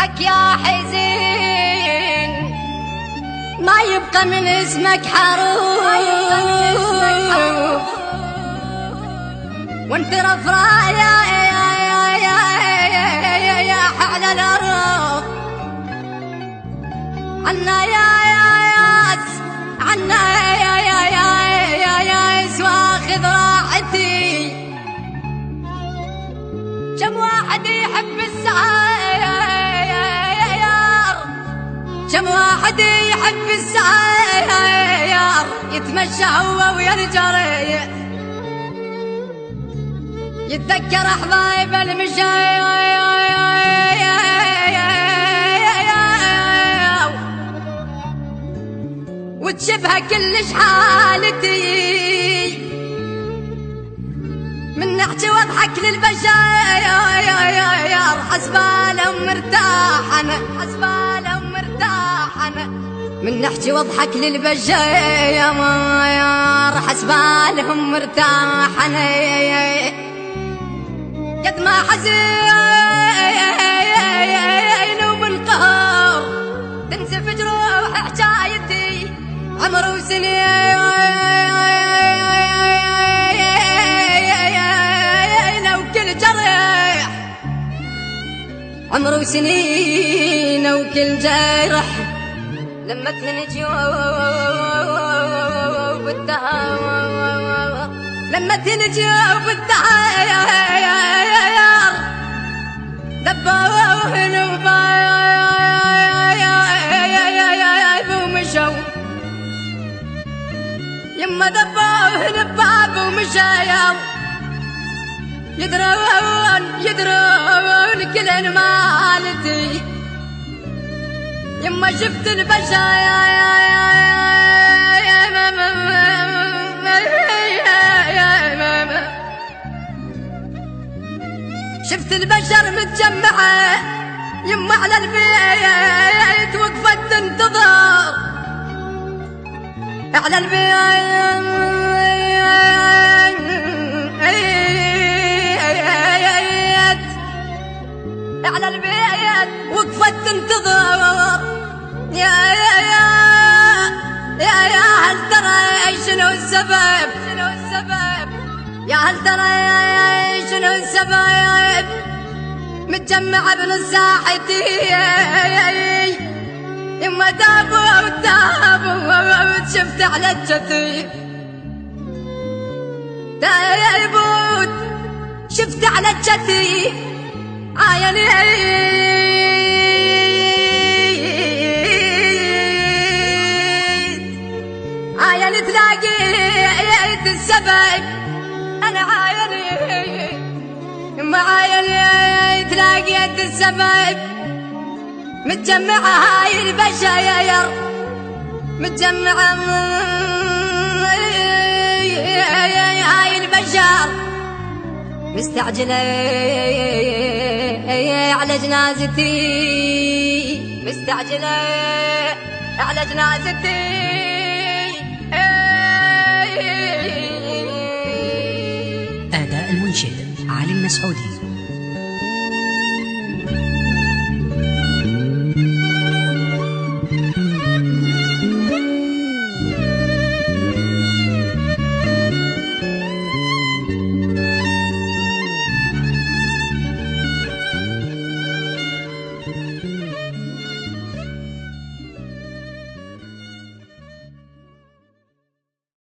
بعدك يا حزين ما يبقى من اسمك حروف وانت رفرايا يا حال الارض عنا يا واخذ راحتي كم واحد يحب السعير كم واحد يحب السعير يتمشى هو ويرجع يتذكر حبايب المشاير وتشبه كلش حالتي من نحكي واضحك للبشاير حسبالهم مرتاح انا من نحكي واضحك للبشاير حسبالهم مرتاح انا قد ما حزين ومنقهر تنزف جروح حكايتي عمر وسنين وكل جرح عمر وسنين وكل جرح لما تنجيوب الدهر لما تنجيوب الدهر دبوهن وباب ومشوا يما دبوهن باب ومشوا يدرون كل مالتي يما شفت شفت البشر متجمعة يما على البيت وقفت تنتظر على البيت على البيت وقفت تنتظر يا هل ترى شنو السبب يا هل ترى شنو السبب متجمعة بنص ساحتي يما تابوا شفت على الجثير تايبوت شفت على الجثير عيني تلاقيت السبب انا عايني ما عايني تلاقيت السبب متجمعة هاي البشاير متجمعة هاي البشر مستعجلة على جنازتي مستعجلة على جنازتي أداء المنشد علي المسعودي.